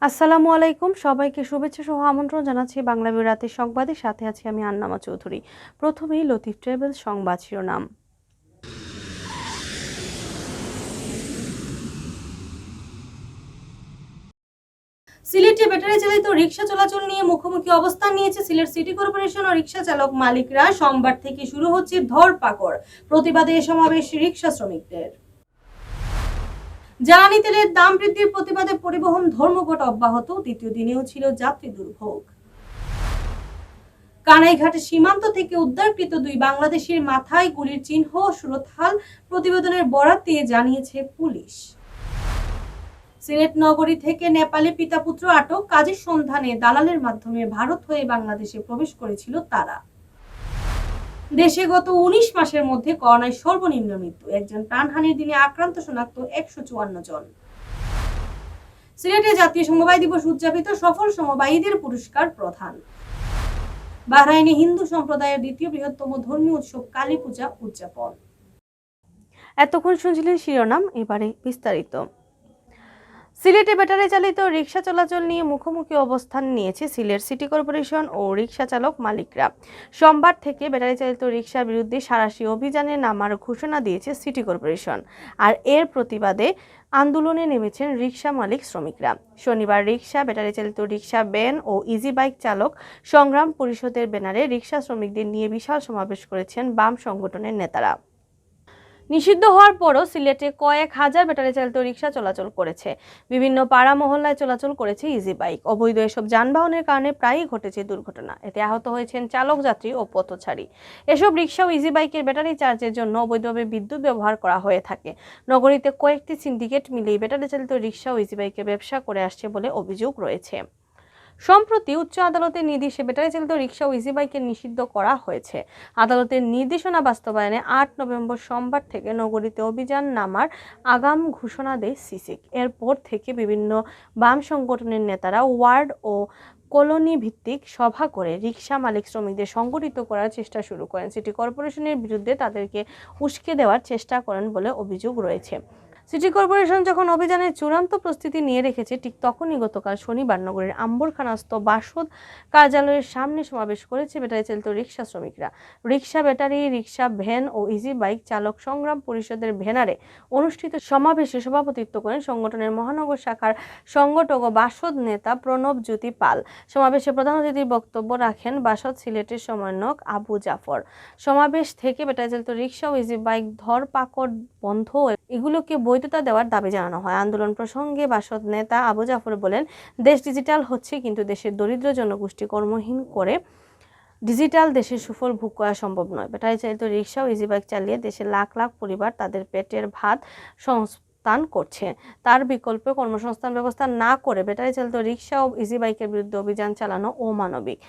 আসসালামু আলাইকুম, সবাইকে শুভেচ্ছা সহ আমন্ত্রণ জানাচ্ছি বাংলা রাতের সংবাদের সাথে আছি আমি আন্নামা চৌধুরী। প্রথমেই লতিফ ট্রাভেলস সংবাদ শিরোনাম। সিলেটে ব্যাটারি চালিত রিকশা চলাচল নিয়ে মুখোমুখি অবস্থান নিয়েছে সিলেট সিটি কর্পোরেশন ও রিকশা চালক মালিকরা। সোমবার থেকে শুরু হচ্ছে ধরপাকড়, প্রতিবাদে সমাবেশ রিকশা শ্রমিকদের। জ্বালানি তেলের দাম বৃদ্ধির প্রতিবাদে পরিবহন ধর্মঘট অব্যাহত, দ্বিতীয় দিনেও ছিল যাত্রী দুর্ভোগ। কানাইঘাট সীমান্ত থেকে উদ্ধারকৃত দুই বাংলাদেশির মাথায় গুলির চিহ্ন সুরতহাল, প্রতিবেদনের বরাত দিয়ে জানিয়েছে পুলিশ। সিলেট নগরী থেকে নেপালে পিতা পুত্র আটক, কাজের সন্ধানে দালালের মাধ্যমে ভারত হয়ে বাংলাদেশে প্রবেশ করেছিল তারা। দেশে গত 19 মাসের মধ্যে করোনায় সর্বনিম্ন মৃত্যু, একজন প্রাণহানির দিনে আক্রান্ত শনাক্ত 154 জন। সিলেটে জাতীয় সমবায় দিবস উদযাপিত, সফল সমবায়ীদের পুরস্কার প্রদান। বাহরাইনে হিন্দু সম্প্রদায়ের দ্বিতীয় বৃহত্তম ধর্মীয় উৎসব কালী পূজা উদযাপন। এতক্ষণ শুনছিলেন শিরোনাম, এবারে বিস্তারিত। সিলেটে ব্যাটারি চালিত রিকশা চলাচল নিয়ে মুখোমুখি অবস্থান নিয়েছে সিলেট সিটি কর্পোরেশন ও রিকশা চালক মালিকরা। সোমবার থেকে ব্যাটারি চালিত রিকশার বিরুদ্ধে সাঁড়াশি অভিযানে নামার ঘোষণা দিয়েছে সিটি কর্পোরেশন, আর এর প্রতিবাদে আন্দোলনে নেমেছেন রিকশা মালিক শ্রমিকরা। শনিবার রিকশা, ব্যাটারি চালিত রিকশা, ভ্যান ও ইজি বাইক চালক সংগ্রাম পরিষদের ব্যানারে রিকশা শ্রমিকদের নিয়ে বিশাল সমাবেশ করেছেন বাম সংগঠনের নেতারা। নিষিদ্ধ হওয়ার পরও সিলেটে কয়েক হাজার ব্যাটারি চালিত রিকশা চলাচল করেছে। বিভিন্ন পাড়া মহল্লায় চলাচল করেছে ইজি বাইক। অবৈধ এসব যানবাহনের কারণে প্রায়ই ঘটেছে দুর্ঘটনা, এতে আহত হয়েছেন চালক, যাত্রী ও পথচারী। এসব রিকশা ও ইজি বাইকের ব্যাটারি চার্জের জন্য অবৈধভাবে বিদ্যুৎ ব্যবহার করা হয়ে থাকে। নগরীতে কয়েকটি সিন্ডিকেট মিলেই ব্যাটারি চালিত রিকশা ও ইজি বাইকের ব্যবসা করে আসছে বলে অভিযোগ রয়েছে। সম্প্রতি উচ্চ আদালতের নির্দেশে ব্যাটারি চালিত রিকশা ও ইজি বাইকে নিষিদ্ধ করা হয়েছে। আদালতের নির্দেশনা বাস্তবায়নে 8 নভেম্বর সোমবার থেকে নগরীতে অভিযান নামার আগাম ঘোষণা দেয় সিসিক। এরপর থেকে বিভিন্ন বাম সংগঠনের নেতারা ওয়ার্ড ও কলোনি ভিত্তিক সভা করে রিকশা মালিক শ্রমিকদের সংগঠিত করার চেষ্টা শুরু করেন। সিটি কর্পোরেশনের বিরুদ্ধে তাদেরকে উস্কে দেওয়ার চেষ্টা করেন বলে অভিযোগ রয়েছে। সিটি কর্পোরেশন যখন অভিযানের চূড়ান্ত প্রস্তুতি নিয়ে রেখেছে, ঠিক তখনই গতকাল শনিবার নগরীর আম্বরখানাস্থ বাসদ কার্যালয়ের সামনে সমাবেশ করেছে ব্যাটারি চালিত রিকশা শ্রমিকরা। রিকশা, ব্যাটারি রিকশা, ভ্যান ও ইজি বাইক চালক সংগ্রাম পরিষদের ব্যানারে অনুষ্ঠিত সমাবেশে সভাপতিত্ব করেন সংগঠনের মহানগর শাখার সংগঠক ও বাসদ নেতা প্রণব জ্যোতি পাল। সমাবেশে প্রধান অতিথির বক্তব্য রাখেন বাসদ সিলেটের সমন্বয়ক আবু জাফর। সমাবেশ থেকে ব্যাটারি চালিত রিকশা ও ইজি বাইক ধরপাকড় বন্ধ, এগুলোকে বৈধতা দেওয়ার দাবি জানানো হয়। আন্দোলন প্রসঙ্গে বাসদ নেতা আবু জাফর বলেন, দেশ ডিজিটাল হচ্ছে, কিন্তু দেশের দরিদ্র জনগোষ্ঠী কর্মহীন করে ডিজিটাল দেশের সুফল ভোগ করা সম্ভব নয়। ব্যাটারি চালিত রিকশা ও ইজি বাইক চালিয়ে দেশের লাখ লাখ পরিবার তাদের পেটের ভাত সংস্থান করছে। তার বিকল্পে কর্মসংস্থান ব্যবস্থা না করে ব্যাটারি চালিত রিকশা ও ইজি বাইকের বিরুদ্ধে অভিযান চালানো অমানবিক।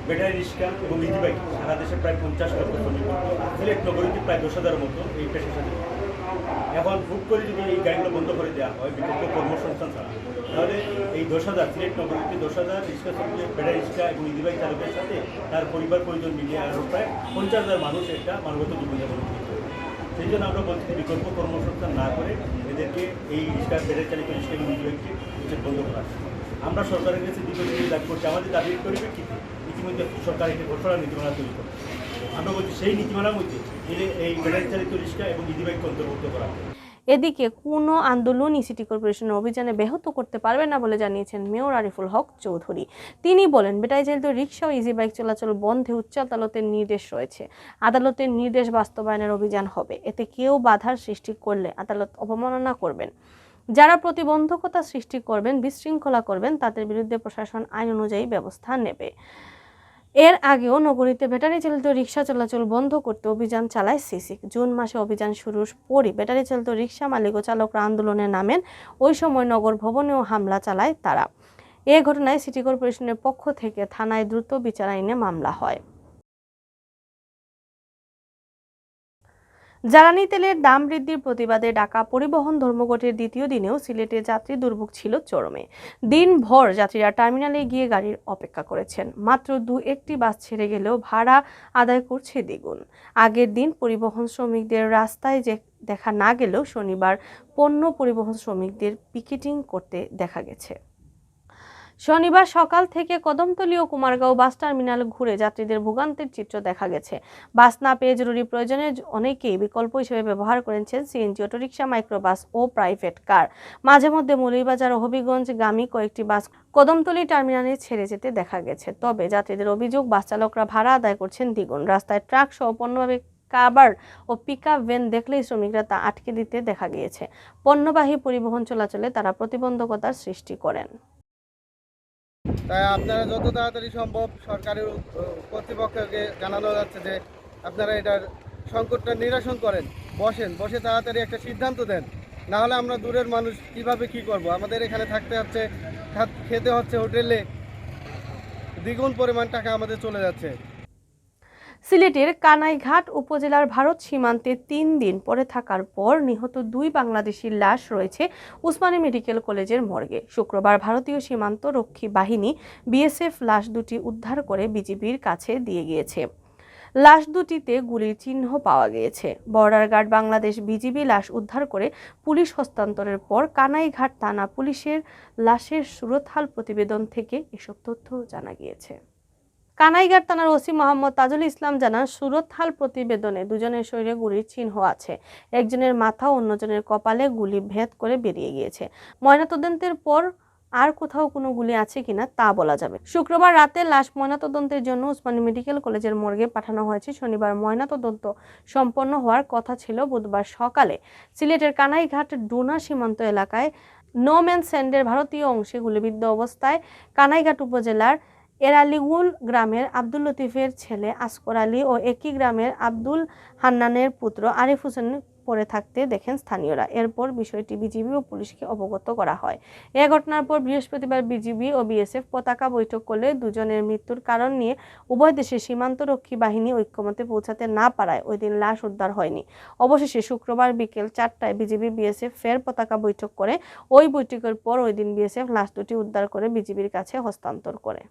ব্যাটারি রিক্সা এবং ইজি বাইক সারা দেশে প্রায় 50 লক্ষ শ্রমিক, সিলেট নগরীতে প্রায় 10,000 মতো এই পেশার সাথে। এখন হুট করে যদি এই গাড়িগুলো বন্ধ করে দেওয়া হয় বিকল্প কর্মসংস্থান ছাড়া, তাহলে এই 10,000 সিলেট নগরীতে 10,000 রিক্সা শ্রমিক, ব্যাটারি রিক্সা এবং ইজি বাইক চালকের সাথে তার পরিবার পরিজন মিলিয়ে আরও প্রায় 50,000 মানুষ একটা মানবত জীবনযাপন করছে। সেই জন্য আমরা বলছি বিকল্প কর্মসংস্থান না করে এদেরকে এই রিক্সা, ব্যাটারি চালিত রিক্সা এবং ইজি বাইককে বন্ধ করা। আমরা সরকারের কাছে দীর্ঘদিন দাবি করছি, আমাদের দাবির পরিপ্রেক্ষিতে ইতিমধ্যে সরকার একটি ঘোষণা নীতিমালা তৈরি করে। আমরা বলছি সেই নীতিমালার মধ্যে এই ব্যাটারি চালিত রিক্সা এবং ইজি বাইককে অন্তর্ভুক্ত করা। এদিকে কোনো আন্দোলনই সিটি কর্পোরেশনের অভিযানে ব্যাহত করতে পারবে না বলে জানিয়েছেন মেয়র আরিফুল হক চৌধুরী। তিনি বলেন, ব্যাটারি চালিত রিকশা ও ইজি বাইক চলাচল বন্ধে উচ্চ আদালতের নির্দেশ রয়েছে। আদালতের নির্দেশ বাস্তবায়নের অভিযান হবে। এতে কেউ বাধার সৃষ্টি করলে আদালত অবমাননা করবেন। যারা প্রতিবন্ধকতা সৃষ্টি করবেন, বিশৃঙ্খলা করবেন, তাদের বিরুদ্ধে প্রশাসন আইন অনুযায়ী ব্যবস্থা নেবে। এর আগেও নগরীতে ব্যাটারি চালিত রিকশা চলাচল বন্ধ করতে অভিযান চালায় সিসিক। জুন মাসে অভিযান শুরুর পরই ব্যাটারি চালিত রিকশা মালিক ও চালকরা আন্দোলনে নামেন। ওই সময় নগর ভবনেও হামলা চালায় তারা। এ ঘটনায় সিটি কর্পোরেশনের পক্ষ থেকে থানায় দ্রুত বিচার আইনে মামলা হয়। জ্বালানি তেলের দাম বৃদ্ধির প্রতিবাদে ঢাকা পরিবহন ধর্মঘটের দ্বিতীয় দিনেও সিলেটে যাত্রী দুর্ভোগ ছিল চরমে। দিনভর যাত্রীরা টার্মিনালে গিয়ে গাড়ির অপেক্ষা করেছেন। মাত্র 2-1টি বাস ছেড়ে গেলেও ভাড়া আদায় করছে দ্বিগুণ। আগের দিন পরিবহন শ্রমিকদের রাস্তায় দেখা না গেলেও শনিবার পণ্য পরিবহন শ্রমিকদের পিকেটিং করতে দেখা গেছে। শনিবার সকাল থেকে কদমতলী ও কুমারগাঁও বাস টার্মিনাল ঘুরে যাত্রীদের ভোগান্তির চিত্র দেখা গেছে। বাস না পেয়ে জরুরি প্রয়োজনে অনেকেই বিকল্প হিসেবে ব্যবহার করেছেন সিএনজি, অটোরিকশা, মাইক্রোবাস ও প্রাইভেট কার। মাঝে মধ্যে মৌলভীবাজার ও হবিগঞ্জ গামী কয়েকটি বাস কদমতলী টার্মিনালে ছেড়ে যেতে দেখা গেছে। তবে যাত্রীদের অভিযোগ, বাস চালকরা ভাড়া আদায় করছেন দ্বিগুণ। রাস্তায় ট্রাক সহ পণ্যবাহী কারবার ও পিকআপ ভ্যান দেখলেই শ্রমিকরা তা আটকে দিতে দেখা গিয়েছে। পণ্যবাহী পরিবহন চলাচলে তারা প্রতিবন্ধকতার সৃষ্টি করেন। তাই আপনারা যত তাড়াতাড়ি সম্ভব সরকারি কর্তৃপক্ষকে জানানো যাচ্ছে যে আপনারা এটার সংকটটা নিরসন করেন, বসে তাড়াতাড়ি একটা সিদ্ধান্ত দেন। না হলে আমরা দূরের মানুষ কিভাবে কি করব? আমাদের এখানে থাকতে হচ্ছে, খেতে হচ্ছে হোটেলে, দ্বিগুণ পরিমাণ টাকা আমাদের চলে যাচ্ছে। সিলেটের কানাইঘাট উপজেলার ভারত সীমান্তে 3 দিন পরে থাকার পর নিহত 2 বাংলাদেশির লাশ রয়েছে উসমানী মেডিকেল কলেজের মর্গে। শুক্রবার ভারতীয় সীমান্ত রক্ষী বাহিনী বিএসএফ লাশ দুটি উদ্ধার করে বিজিবির কাছে দিয়ে গিয়েছে। লাশ দুটিতে গুলির চিহ্ন পাওয়া গিয়েছে। বর্ডার গার্ড বাংলাদেশ বিজিবি লাশ উদ্ধার করে পুলিশ হস্তান্তরের পর কানাইঘাট থানা পুলিশের লাশের সুরতহাল প্রতিবেদন থেকে এসব তথ্য জানা গিয়েছে। কানাইঘাট থানার ওসি মোহাম্মদ তাজুল ইসলাম জানান, সুরতহাল প্রতিবেদনে দুজনের শরীরে গুলির চিহ্ন আছে। একজনের মাথা, অন্যজনের কপালে গুলি ভেদ করে বেরিয়ে গিয়েছে। ময়নাতদন্তের পর আর কোথাও কোনো গুলি আছে কিনা তা বলা যাবে। শুক্রবার রাতে লাশ ময়নাতদন্তের জন্য উসমানী মেডিকেল কলেজের মর্গে পাঠানো হয়েছে। শনিবার ময়নাতদন্ত সম্পন্ন হওয়ার কথা ছিল বুধবার সকালে। সিলেটের কানাইঘাট ডোনা সীমান্ত এলাকায় নো ম্যান স্যান্ডের ভারতীয় অংশে গুলিবিদ্ধ অবস্থায় কানাইঘাট উপজেলার এরালিগুল গ্রামের আব্দুল লতিফের ছেলে আসকর আলী ও একই গ্রামের আব্দুল হান্নানের পুত্র আরিফ হোসেন পড়ে থাকতে দেখেন স্থানীয়রা। এরপর বিষয়টি বিজিবি ও পুলিশকে অবগত করা হয়। এ ঘটনার পর বৃহস্পতিবার বিজিবি ও বিএসএফ পতাকা বৈঠক করলে দুজনের মৃত্যুর কারণ নিয়ে উভয় দেশের সীমান্তরক্ষী বাহিনী ঐক্যমতে পৌঁছাতে না পারায় ওই দিন লাশ উদ্ধার হয়নি। অবশেষে শুক্রবার বিকেল 4টায় বিজিবি বিএসএফ ফের পতাকা বৈঠক করে। ওই বৈঠকের পর ওই দিন বিএসএফ লাশ দুটি উদ্ধার করে বিজিবির কাছে হস্তান্তর করে।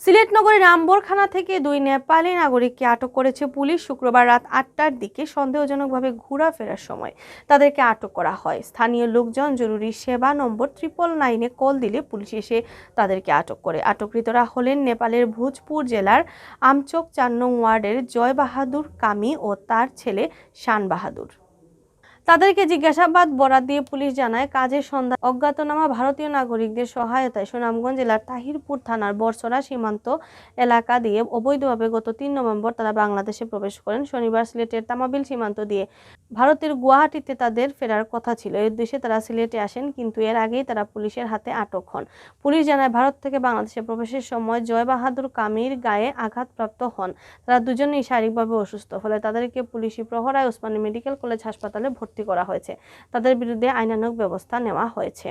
সিলেট নগরীর রামবরখানা থেকে 2 নেপালি নাগরিককে আটক করেছে পুলিশ। শুক্রবার রাত 8টার দিকে সন্দেহজনকভাবে ঘোরাফেরার সময় তাদেরকে আটক করা হয়। স্থানীয় লোকজন জরুরি সেবা নম্বর 999-এ কল দিলে পুলিশ এসে তাদেরকে আটক করে। আটককৃতরা হলেন নেপালের ভোজপুর জেলার আমচোক 4 নং ওয়ার্ডের জয় বাহাদুর কামি ও তার ছেলে শান বাহাদুর। তাদেরকে জিজ্ঞাসাবাদ বরাত দিয়ে পুলিশ জানায়, কাজের সন্ধ্যায় অজ্ঞাতনামা ভারতীয় নাগরিকদের সহায়তায় সুনামগঞ্জ জেলার তাহিরপুর থানার বরসরা সীমান্ত এলাকা দিয়ে অবৈধভাবে গত 3 নভেম্বর তারা বাংলাদেশে প্রবেশ করেন। শনিবার সিলেটের তামাবিল সীমান্ত দিয়ে ভারতের গুয়াহাটিতে তাদের ফেরার কথা ছিল। এই উদ্দেশ্যে তারা সিলেটে আসেন, কিন্তু এর আগেই তারা পুলিশের হাতে আটক হন। পুলিশ জানায়, ভারত থেকে বাংলাদেশে প্রবেশের সময় জয় বাহাদুর কামির গায়ে আঘাতপ্রাপ্ত হন। তারা দুজনেই শারীরিকভাবে অসুস্থ, ফলে তাদেরকে পুলিশি প্রহরায় ওসমানী মেডিকেল কলেজ হাসপাতালে ভর্তি করা হয়েছে। তাদের বিরুদ্ধে আইনানুগ ব্যবস্থা নেওয়া হয়েছে।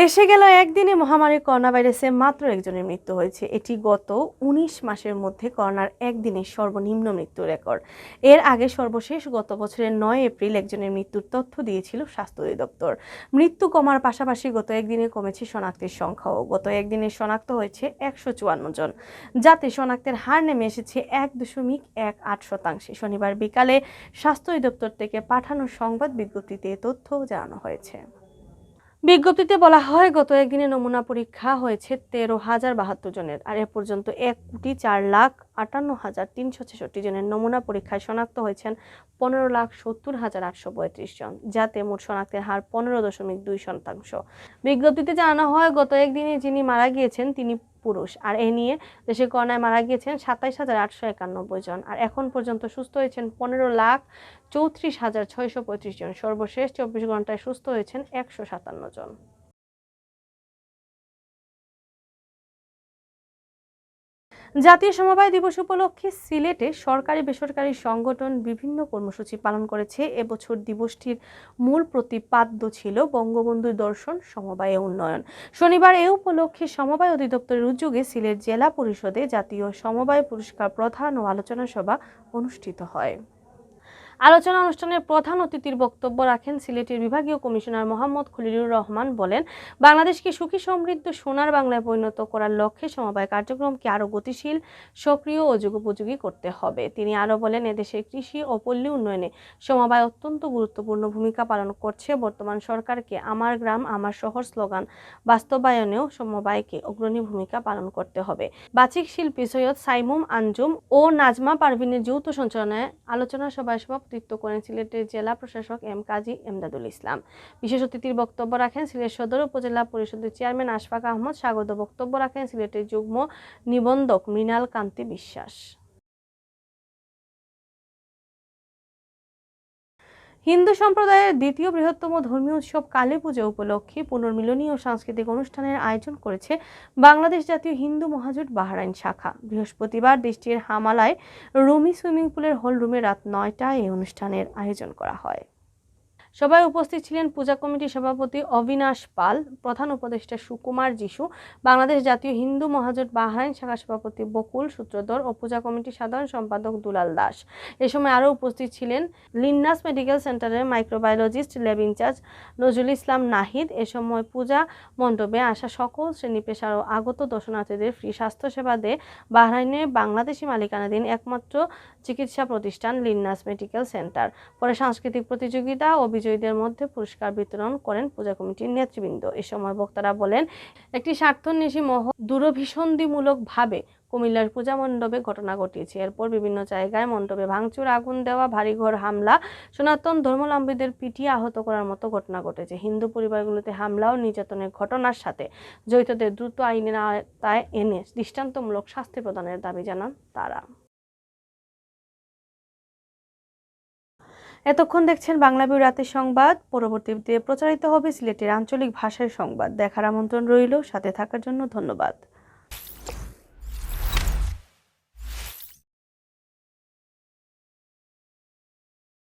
দেশে গেল একদিনে মহামারী করোনা ভাইরাসে মাত্র একজনের মৃত্যু হয়েছে। এটি গত 19 মাসের মধ্যে করোনার একদিনের সর্বনিম্ন মৃত্যু রেকর্ড। এর আগে সর্বশেষ গত বছরের 9 এপ্রিল একজনের মৃত্যুর তথ্য দিয়েছিল স্বাস্থ্য অধিদপ্তর। মৃত্যু কমার পাশাপাশি গত একদিনে কমেছে শনাক্তের সংখ্যাও। গত একদিনে শনাক্ত হয়েছে 154 জন, যাতে শনাক্তের হার নেমে এসেছে 1.18%। শনিবার বিকালে স্বাস্থ্য অধিদপ্তর থেকে পাঠানো সংবাদ বিজ্ঞপ্তিতে তথ্য জানানো হয়েছে। বিজ্ঞপ্তিতে বলা হয়, গত একদিনে নমুনা পরীক্ষা হয়েছে 13,072 জনের। আর এ পর্যন্ত 1,04,58,366 জনের নমুনা পরীক্ষায় শনাক্ত হয়েছেন 15,70,835 জন, যাতে মোট শনাক্তের হার 15.2%। বিজ্ঞপ্তিতে জানানো হয়, গত একদিনে যিনি মারা গিয়েছেন তিনি পুরুষ। আর এ নিয়ে দেশে করোনায় মারা গিয়েছেন 27,891 জন। আর এখন পর্যন্ত সুস্থ হয়েছেন 15,34,635 জন। সর্বশেষ 24 ঘন্টায় সুস্থ হয়েছেন 157 জন। জাতীয় সমবায় দিবস উপলক্ষে সিলেটে সরকারি বেসরকারি সংগঠন বিভিন্ন কর্মসূচি পালন করেছে। এবছর দিবসটির মূল প্রতিপাদ্য ছিল বঙ্গবন্ধু দর্শন সমবায় উন্নয়ন। শনিবার এ উপলক্ষে সমবায় অধিদপ্তরের উদ্যোগে সিলেট জেলা পরিষদে জাতীয় সমবায় পুরস্কার প্রদান ও আলোচনা সভা অনুষ্ঠিত হয়। আলোচনা অনুষ্ঠানের প্রধান অতিথির বক্তব্য রাখেন সিলেটের বিভাগীয় কমিশনার মোহাম্মদ খলিলুর রহমান। বলেন, বাংলাদেশকে সুখী সমৃদ্ধ সোনার বাংলায় পরিণত করার লক্ষ্যে সমবায় কার্যক্রমকে আরও গতিশীল, সক্রিয় ও যুগোপযোগী করতে হবে। তিনি আরও বলেন, এদেশের কৃষি ও পল্লী উন্নয়নে সমবায় অত্যন্ত গুরুত্বপূর্ণ ভূমিকা পালন করছে। বর্তমান সরকারকে আমার গ্রাম আমার শহর স্লোগান বাস্তবায়নেও সমবায়কে অগ্রণী ভূমিকা পালন করতে হবে। বাচিক শিল্পী সৈয়দ সাইমুম আঞ্জুম ও নাজমা পারভিনের যৌথ সঞ্চালনায় আলোচনা সভায় সভাপতিত্ব করেন সিলেটের জেলা প্রশাসক এম কাজী এমদাদুল ইসলাম। বিশেষ অতিথির বক্তব্য রাখেন সিলেট সদর উপজেলা পরিষদের চেয়ারম্যান আশফাক আহমদ। স্বাগত বক্তব্য রাখেন সিলেটের যুগ্ম নিবন্ধক মৃণাল কান্তি বিশ্বাস। হিন্দু সম্প্রদায়ের দ্বিতীয় বৃহত্তম ধর্মীয় উৎসব কালী পূজা উপলক্ষে পুনর্মিলনী ও সাংস্কৃতিক অনুষ্ঠানের আয়োজন করেছে বাংলাদেশ জাতীয় হিন্দু মহাজোট বাহরাইন শাখা। বৃহস্পতিবার দেশটির হামালায় রুমি সুইমিং পুলের হল রুমে রাত ৯টায় এই অনুষ্ঠানের আয়োজন করা হয়। সবাই উপস্থিত ছিলেন পূজা কমিটির সভাপতি অবিনাশ পাল, প্রধান উপদেষ্টা সুকুমার যিশু, বাংলাদেশ জাতীয় হিন্দু মহাজোট বাহরাইন শাখা সভাপতি বকুল সূত্রধর ও পূজা কমিটির সাধারণ সম্পাদক দুলাল দাস। এ সময় আরও উপস্থিত ছিলেন লিন্নাস মেডিকেল সেন্টারের microbiologist lab in charge Nazrul Islam Nahid. এ সময় পূজা মণ্ডপে আসা সকল শ্রেণী পেশার ও আগত দর্শনার্থীদের ফ্রি স্বাস্থ্যসেবা দেয় বাহরাইনে বাংলাদেশি মালিকানাধীন একমাত্র চিকিৎসা প্রতিষ্ঠান লিন্নাস মেডিকেল সেন্টার। পরে সাংস্কৃতিক প্রতিযোগিতা ও বিজয়ীদের মধ্যে পুরস্কার বিতরণ করেন পূজা কমিটির নেতৃবৃন্দ। এ সময় বক্তারা বলেন, একটি স্বার্থন্বেষী মহল দূরভিসন্ধিমূলকভাবে কুমিল্লার পূজা মণ্ডপে ঘটনা ঘটিয়েছে। এরপর বিভিন্ন জায়গায় মণ্ডপে ভাঙচুর, আগুন দেওয়া, ভারীঘর হামলা, সনাতন ধর্মাবলম্বীদের পিটিয়ে আহত করার মতো ঘটনা ঘটেছে। হিন্দু পরিবারগুলোতে হামলা ও নির্যাতনের ঘটনার সাথে জড়িতদের দ্রুত আইনের আওতায় এনে দৃষ্টান্তমূলক শাস্তি প্রদানের দাবি জানান তারা। এতক্ষণ দেখছেন বাংলাবিউ রাতের সংবাদ। পরবর্তীতে প্রচারিত হবে সিলেটের আঞ্চলিক ভাষার সংবাদ। দেখার আমন্ত্রণ রইল। সাথে থাকার জন্য ধন্যবাদ।